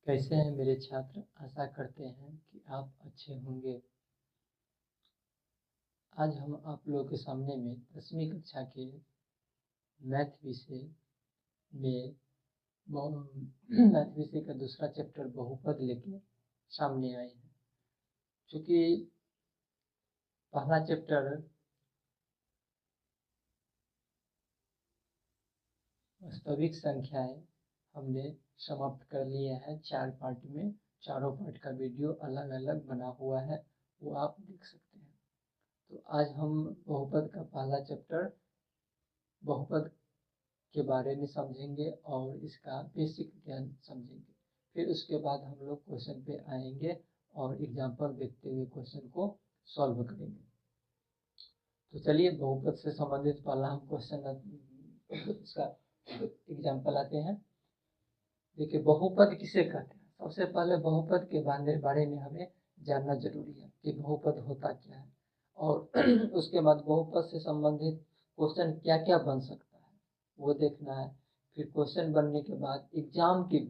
कैसे हैं मेरे छात्र। आशा करते हैं कि आप अच्छे होंगे। आज हम आप लोगों के सामने में 10वीं कक्षा के मैथ विषय में मैथ विषय का दूसरा चैप्टर बहुपद लेके सामने आए हैं। चूँकि पहला चैप्टर वास्तविक संख्याएं हमने समाप्त कर लिया है 4 पार्ट में। चारों पार्ट का वीडियो अलग अलग बना हुआ है, वो आप देख सकते हैं। तो आज हम बहुपद का पहला चैप्टर बहुपद के बारे में समझेंगे और इसका बेसिक ज्ञान समझेंगे। फिर उसके बाद हम लोग क्वेश्चन पे आएंगे और एग्जाम्पल देखते हुए क्वेश्चन को सॉल्व करेंगे। तो चलिए बहुपद से संबंधित पहला हम क्वेश्चन इसका एग्जाम्पल आते हैं। देखिए बहुपद किसे कहते हैं। सबसे पहले बहुपद के बारे में हमें जानना जरूरी है कि बहुपद होता क्या है, और उसके बाद बहुपद से संबंधित क्वेश्चन क्या क्या बन सकता है वो देखना है। फिर क्वेश्चन बनने के बाद एग्जाम के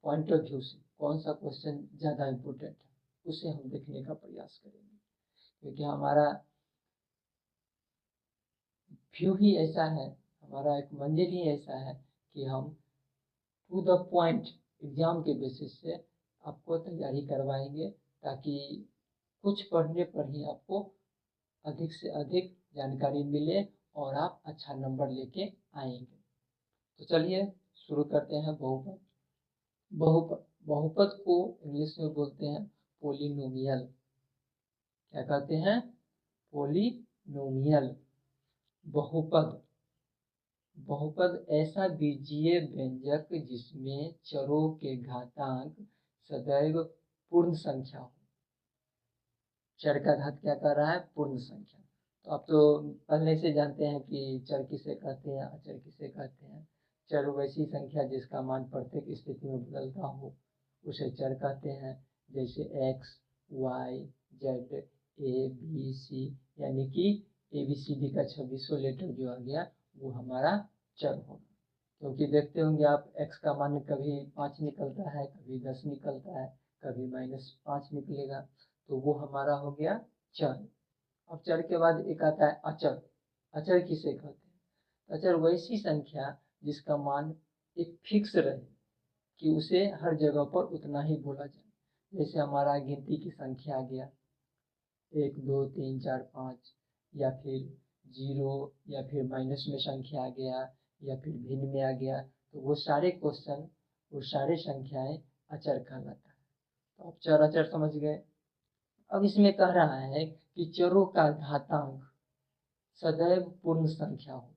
पॉइंट ऑफ व्यू से कौन सा क्वेश्चन ज़्यादा इम्पोर्टेंट है उसे हम देखने का प्रयास करेंगे, क्योंकि हमारा व्यू ही ऐसा है, हमारा एक मंजिल ही ऐसा है कि हम टू द पॉइंट एग्जाम के बेसिस से आपको तैयारी करवाएंगे, ताकि कुछ पढ़ने पर ही आपको अधिक से अधिक जानकारी मिले और आप अच्छा नंबर लेके आएंगे। तो चलिए शुरू करते हैं बहुपद। बहुपद को इंग्लिश में बोलते हैं पोलिनोमियल। क्या कहते हैं? पोलिनोमियल। बहुपद ऐसा बीजीय व्यंजक जिसमें चरों के घातांक सदैव पूर्ण संख्या हो। चर का घात क्या कर रहा है? पूर्ण संख्या। तो आप तो पहले से जानते हैं कि चर किसे कहते हैं, अचर किसे कहते हैं। चर वैसी संख्या जिसका मान प्रत्येक स्थिति में बदलता हो उसे चर कहते हैं। जैसे x, y, z, a, b, c, यानी कि ABCD का 26वां लेटर जो आ गया वो हमारा चर होगा। क्योंकि देखते होंगे आप x का मान कभी 5 निकलता है, कभी 10 निकलता है, कभी -5 निकलेगा, तो वो हमारा हो गया चर। अब चर के बाद एक आता है अचर। अचर किसे कहते हैं? अचर वैसी संख्या जिसका मान एक फिक्स रहे, कि उसे हर जगह पर उतना ही बोला जाए। जैसे हमारा गिनती की संख्या आ गया 1 2 3 4 5, या फिर 0, या फिर माइनस में संख्या आ गया, या फिर भिन्न में आ गया, तो वो सारे क्वेश्चन, वो सारे संख्याएं अचर कहलाता है। तो आप चर अचर समझ गए। अब इसमें कह रहा है कि चरों का घातांक सदैव पूर्ण संख्या हो।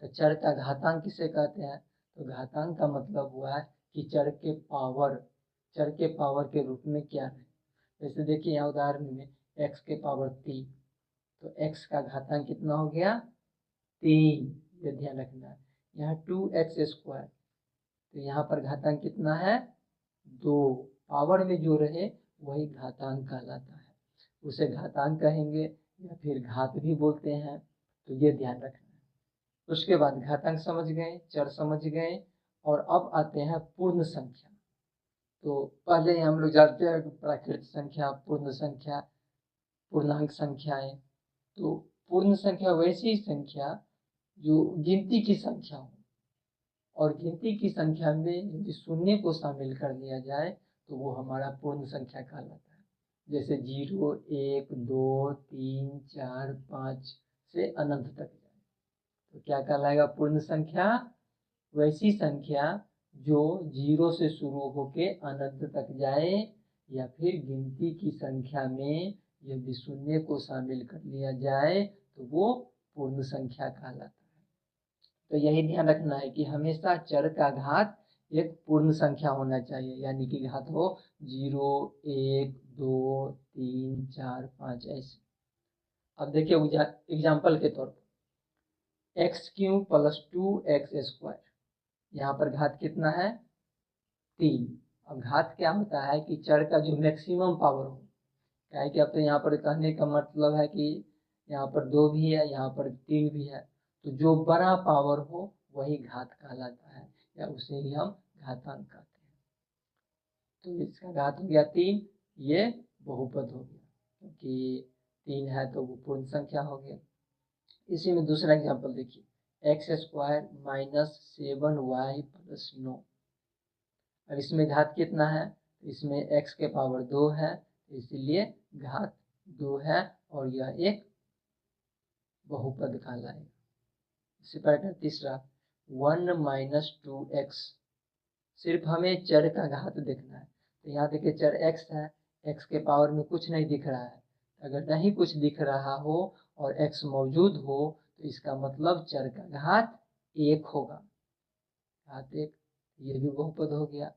तो चर का घातांक किसे कहते हैं? तो घातांक का मतलब हुआ है कि चर के पावर के रूप में क्या है। जैसे देखिए यहाँ उदाहरण में x के पावर 3, तो x का घातांक कितना हो गया? 3। ये ध्यान रखना है। यहाँ 2x², तो यहाँ पर घातांक कितना है? 2। पावर में जो रहे वही घातांक कहलाता है, उसे घातांक कहेंगे या फिर घात भी बोलते हैं। तो ये ध्यान रखना है। उसके बाद घातांक समझ गए, चर समझ गए, और अब आते हैं पूर्ण संख्या। तो पहले हम लोग जानते हैं प्राकृत संख्या, पूर्ण संख्या, पूर्णांक संख्याएं। तो पूर्ण संख्या वैसी संख्या जो गिनती की संख्या हो, और गिनती की संख्या में यदि शून्य को शामिल कर लिया जाए तो वो हमारा पूर्ण संख्या कहलाता है। जैसे 0 1 2 3 4 5 से अनंत तक जाए तो क्या कहलाएगा? पूर्ण संख्या। वैसी संख्या जो 0 से शुरू होके अनंत तक जाए, या फिर गिनती की संख्या में यदि शून्य को शामिल कर लिया जाए तो वो पूर्ण संख्या कहलाता है। तो यही ध्यान रखना है कि हमेशा चर का घात एक पूर्ण संख्या होना चाहिए, यानी कि घात हो 0 1 2 3 4 5 ऐसे। अब देखिए एग्जाम्पल के तौर पर x³ + 2x², यहाँ पर घात कितना है? 3। अब घात क्या होता है कि चर का जो मैक्सिमम पावर हो। क्या है कि अब तो यहाँ पर कहने का मतलब है कि यहाँ पर 2 भी है, यहाँ पर 3 भी है, तो जो बड़ा पावर हो वही घात कहलाता है, या उसे ही हम घातांक कहते हैं। तो इसका घात हो गया 3, ये बहुपद हो गया क्योंकि 3 है तो वो पूर्ण संख्या हो गया। इसी में दूसरा एग्जांपल देखिए, x² - 7y + 9। अब इसमें घात कितना है, इसमें x के पावर 2 है, इसलिए घात 2 है और यह एक बहुपद कहलाएगा। इसी प्रकार तीसरा 1 - 2x, सिर्फ हमें चर का घात देखना है। तो यहाँ देखिए चर x है, x के पावर में कुछ नहीं दिख रहा है। अगर नहीं कुछ दिख रहा हो और x मौजूद हो तो इसका मतलब चर का घात 1 होगा, घात 1, ये भी बहुपद हो गया।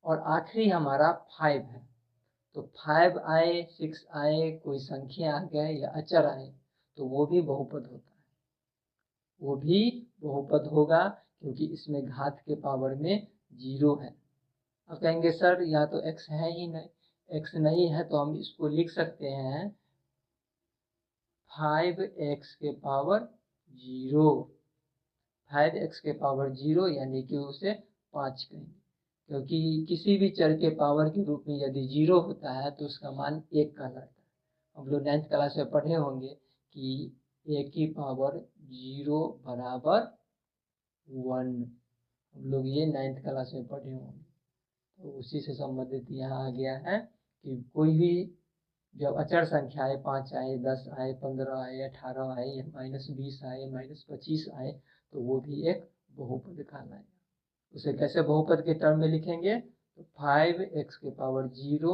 और आखिरी हमारा 5 है, तो 5 आए, 6 आए, कोई संख्या आ गए या अचर आए तो वो भी बहुपद होता है, वो भी बहुपद होगा क्योंकि इसमें घात के पावर में 0 है। अब कहेंगे सर यहाँ तो x है ही नहीं, x नहीं है तो हम इसको लिख सकते हैं 5x के पावर 0, 5x के पावर 0 यानी कि उसे 5 कहेंगे, क्योंकि किसी भी चर के पावर के रूप में यदि 0 होता है तो उसका मान 1 कहलाता है। हम लोग 9th क्लास में पढ़े होंगे कि a की पावर 0 बराबर 1, हम लोग ये 9th क्लास में पढ़े होंगे। तो उसी से संबंधित यहाँ आ गया है कि कोई भी जब अचर संख्या आए, 5 आए, 10 आए, 15 आए, 18 आए या -20 आए, -25 आए तो वो भी एक बहुपद कहलाएगा। उसे कैसे बहुपद के टर्म में लिखेंगे, तो 5x के पावर 0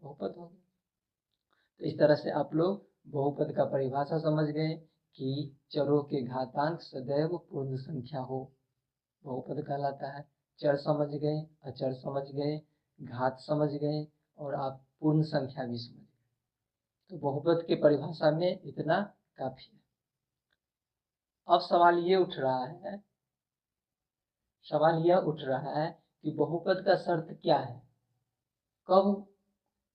बहुपद होगा। तो इस तरह से आप लोग बहुपद का परिभाषा समझ गए कि चरों के घातांक सदैव पूर्ण संख्या हो, बहुपद कहलाता है। चर समझ गए, अचर समझ गए, घात समझ गए और आप पूर्ण संख्या भी समझ गए, तो बहुपद के परिभाषा में इतना काफी है। अब सवाल ये उठ रहा है, सवाल यह उठ रहा है कि बहुपद का शर्त क्या है, कब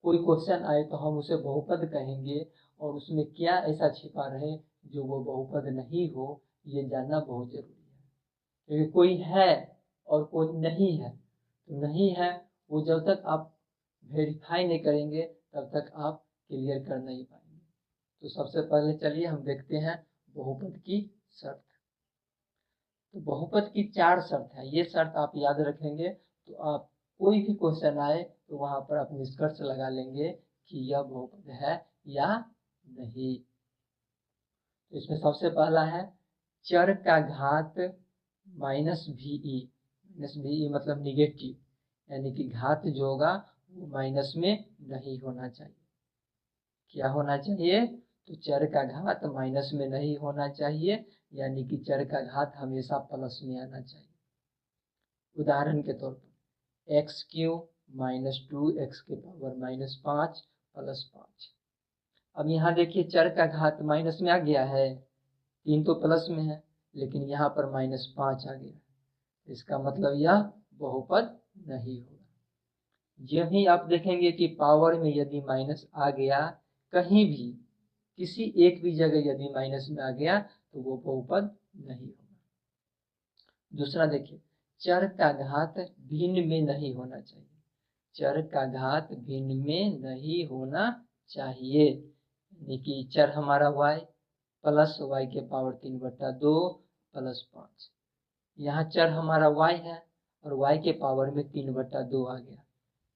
कोई क्वेश्चन आए तो हम उसे बहुपद कहेंगे और उसमें क्या ऐसा छिपा रहे जो वो बहुपद नहीं हो, ये जानना बहुत जरूरी है। क्योंकि कोई है और कोई नहीं है, तो नहीं है वो जब तक आप वेरीफाई नहीं करेंगे तब तक आप क्लियर कर नहीं पाएंगे। तो सबसे पहले चलिए हम देखते हैं बहुपद की शर्त। तो बहुपद की 4 शर्त है, ये शर्त आप याद रखेंगे तो आप कोई भी क्वेश्चन आए तो वहां पर आप निष्कर्ष लगा लेंगे कि यह बहुपद है या नहीं। तो इसमें सबसे पहला है चर का घात -VE, -VE मतलब निगेटिव, यानी कि घात जो होगा वो माइनस में नहीं होना चाहिए। क्या होना चाहिए, तो चर का घात माइनस में नहीं होना चाहिए, यानी कि चर का घात हमेशा प्लस में आना चाहिए। उदाहरण के तौर पर x³ - 2x के पावर -5 + 5। अब यहाँ देखिए चर का घात माइनस में आ गया है, 3 तो प्लस में है लेकिन यहाँ पर -5 आ गया, इसका मतलब यह बहुपद नहीं होगा। यही आप देखेंगे कि पावर में यदि माइनस आ गया, कहीं भी किसी एक भी जगह यदि माइनस में आ गया तो वो बहुपद नहीं होगा। दूसरा देखिए चर का घात भिन्न में नहीं होना चाहिए, चर का घात भिन्न में नहीं होना चाहिए, यानी कि चर हमारा y प्लस y के पावर 3/2 + 5, यहाँ चर हमारा y है और y के पावर में 3/2 आ गया,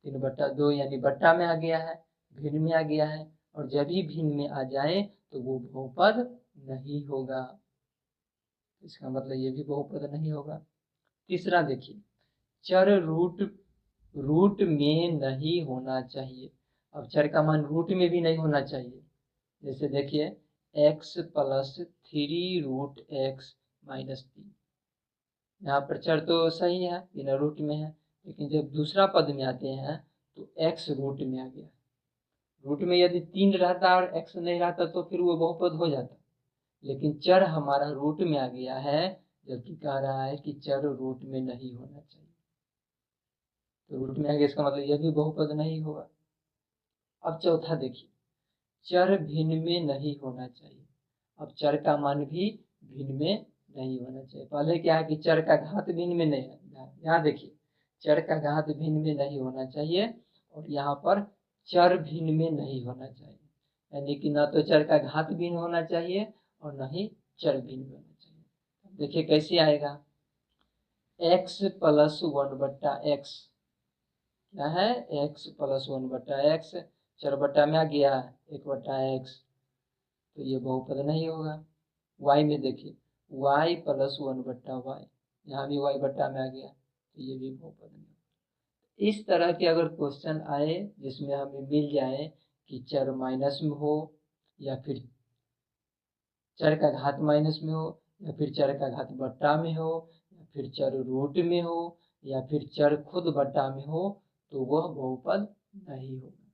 3/2 यानी बट्टा में आ गया है, भिन्न में आ गया है, और जब भी भिन्न में आ जाए तो वो बहुपद नहीं होगा, इसका मतलब ये भी बहुपद नहीं होगा। तीसरा देखिए चर रूट में नहीं होना चाहिए। अब चर का मान रूट में भी नहीं होना चाहिए, जैसे देखिए x + 3√x - 3, यहाँ पर चर तो सही है, बिना रूट में है, लेकिन जब दूसरा पद में आते हैं तो x रूट में आ गया। रूट में यदि 3 रहता और x नहीं रहता तो फिर वो बहुपद हो जाता, लेकिन चर हमारा रूट में आ गया है, जबकि कह रहा है कि चर रूट में नहीं होना चाहिए, तो रूट में आ गया, इसका मतलब यह भी बहुपद नहीं होगा। अब चौथा देखिए चर भिन्न में नहीं होना चाहिए। अब चर का मान भी भिन्न में नहीं होना चाहिए। पहले क्या है कि चर का घात भिन्न में नहीं है, यहाँ देखिए चर का घात भिन्न में नहीं होना चाहिए और यहाँ पर चर भिन्न में नहीं होना चाहिए, यानी कि ना तो चर का घात भिन्न होना चाहिए और न ही चर भिन्न होना चाहिए। देखिए कैसे आएगा, x प्लस 1/x क्या है, x प्लस 1/x, चर बट्टा में आ गया 1/x, तो ये बहुपद नहीं होगा। y में देखिए y प्लस 1/y, यहाँ भी y बट्टा में आ गया, तो ये भी बहुपद नहीं। इस तरह के अगर क्वेश्चन आए जिसमें हमें मिल जाए कि चर माइनस में हो या फिर चर का घात माइनस में हो या फिर चर का घात बट्टा में हो या फिर चर रूट में हो या फिर चर खुद बट्टा में हो, तो वह बहुपद नहीं होगा।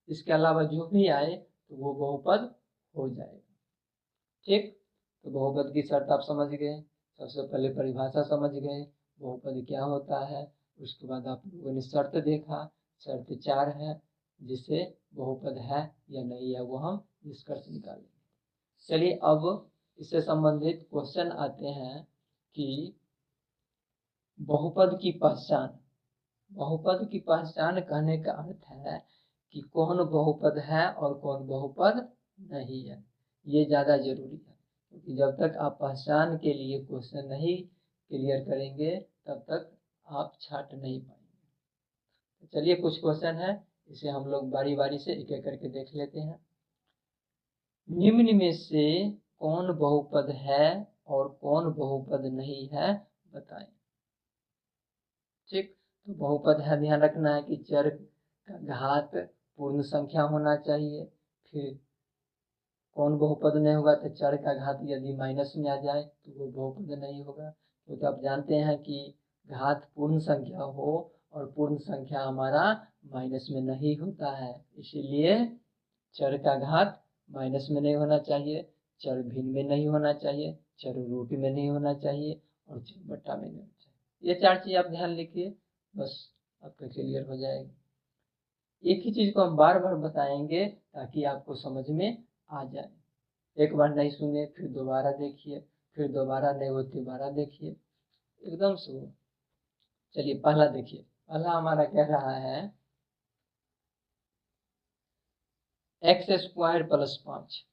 इसके अलावा जो भी आए तो वो बहुपद हो जाएगा। ठीक, तो बहुपद की शर्त आप समझ गए, सबसे पहले परिभाषा समझ गए, बहुपद क्या होता है, उसके बाद आप लोगों ने शर्त देखा, शर्त 4 है जिससे बहुपद है या नहीं है वो हम निष्कर्ष निकालेंगे। चलिए अब इससे संबंधित क्वेश्चन आते हैं कि बहुपद की पहचान। बहुपद की पहचान कहने का अर्थ है कि कौन बहुपद है और कौन बहुपद नहीं है, ये ज़्यादा जरूरी है, क्योंकि जब तक आप पहचान के लिए क्वेश्चन नहीं क्लियर करेंगे तब तक आप छाट नहीं पाएंगे। तो चलिए कुछ क्वेश्चन है, इसे हम लोग बारी बारी से एक एक करके देख लेते हैं। निम्न में से कौन बहुपद है और कौन बहुपद नहीं है बताएं। ठीक, तो बहुपद है, ध्यान रखना है कि चर का घात पूर्ण संख्या होना चाहिए। फिर कौन बहुपद नहीं होगा, तो चर का घात यदि माइनस में आ जाए तो वो बहुपद नहीं होगा, क्योंकि आप जानते हैं कि घात पूर्ण संख्या हो और पूर्ण संख्या हमारा माइनस में नहीं होता है, इसीलिए चर का घात माइनस में नहीं होना चाहिए, चर भिन्न में नहीं होना चाहिए, चर रूट में नहीं होना चाहिए और चर बट्टा में नहीं होना चाहिए। ये 4 चीज आप ध्यान लिखिए, बस आपका क्लियर हो जाएगा। एक ही चीज को हम बार बार बताएंगे ताकि आपको समझ में आ जाए। एक बार नहीं सुने फिर दोबारा देखिए, फिर दोबारा नहीं हो दोबारा देखिए, एकदम से। चलिए पहला देखिए, पहला हमारा कह रहा है x² + 5,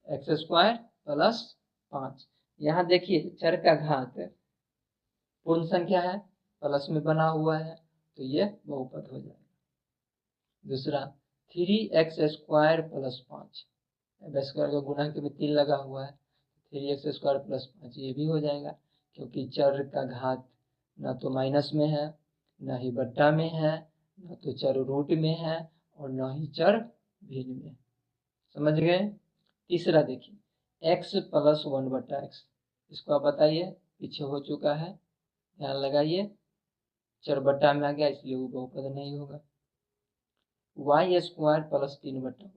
x² + 5। यहाँ देखिए चर का घात पूर्ण संख्या है, प्लस में बना हुआ है, तो ये बहुपद हो जाएगा। दूसरा 3x² + 5, स्क्वायर का गुणांक में 3 लगा हुआ है, 3x² + 5 ये भी हो जाएगा, क्योंकि चर का घात ना तो माइनस में है, ना ही बट्टा में है, ना तो चर रूट में है और ना ही चर भिन्न में। समझ गए। तीसरा देखिए x + 1/x, इसको आप बताइए, पीछे हो चुका है, ध्यान लगाइए, चर बट्टा में आ गया इसलिए वो बहुपद नहीं होगा। y² + 3/y,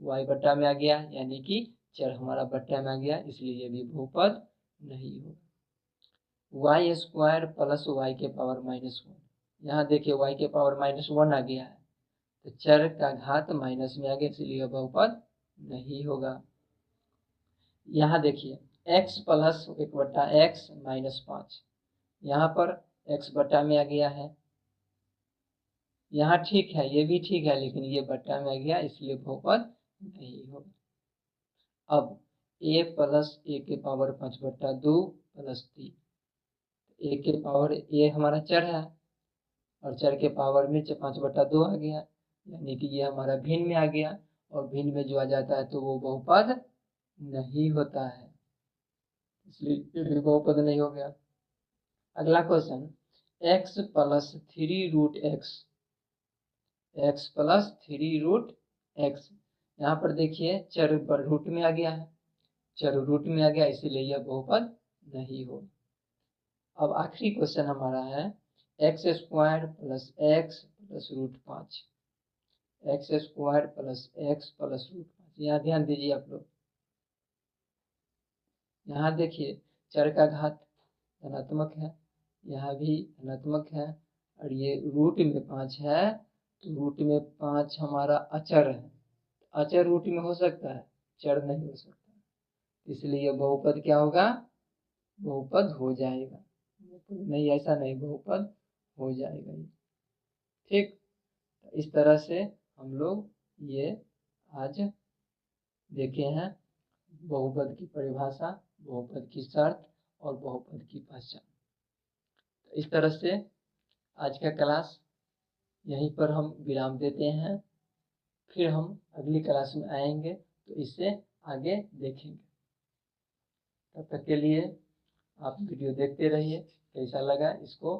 y बट्टा में आ गया यानी कि चर हमारा बट्टा में आ गया, इसलिए ये भी बहुपद नहीं होगा। y² + y⁻⁻1, यहाँ देखिए y⁻⁻1 आ गया है, तो चर का घात माइनस में आ गया इसलिए बहुपद नहीं होगा। यहाँ देखिए x + 1/x - 5, यहाँ पर x बट्टा में आ गया है, यहाँ ठीक है, ये भी ठीक है, लेकिन ये बट्टा में आ गया इसलिए बहुपद नहीं होगा। अब a + a⁵ + 3, a हमारा चर है और चर के पावर में 5/2 आ गया, यानी कि ये हमारा भिन्न में आ गया, और भिन्न में जो आ जाता है तो वो बहुपद नहीं होता है, इसलिए ये भी बहुपद नहीं हो गया। अगला question x + 3√x, x + 3√x, यहाँ पर देखिए चर पर रूट में आ गया है, चर रूट में आ गया इसीलिए यह बहुपद नहीं हो। अब आखिरी क्वेश्चन हमारा है x² + x + √5, x² + x + √5। यहाँ ध्यान दीजिए आप लोग, यहाँ देखिए चर का घात धनात्मक है, यहाँ भी धनात्मक है, और ये रूट में 5 है, तो रूट में 5 हमारा अचर है, अचर रूट में हो सकता है, चर नहीं हो सकता, इसलिए बहुपद क्या होगा, बहुपद हो जाएगा। नहीं, ऐसा नहीं, बहुपद हो जाएगा ये। ठीक, इस तरह से हम लोग ये आज देखे हैं बहुपद की परिभाषा, बहुपद की शर्त और बहुपद की पहचान। तो इस तरह से आज का क्लास यहीं पर हम विराम देते हैं। फिर हम अगली क्लास में आएंगे तो इससे आगे देखेंगे। तब तक के लिए आप वीडियो देखते रहिए। कैसा लगा इसको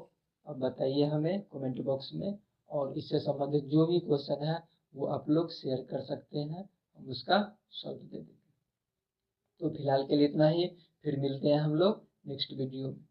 अब बताइए हमें कमेंट बॉक्स में, और इससे संबंधित जो भी क्वेश्चन है वो आप लोग शेयर कर सकते हैं, हम उसका सॉल्व दे देंगे। तो फिलहाल के लिए इतना ही, फिर मिलते हैं हम लोग नेक्स्ट वीडियो में।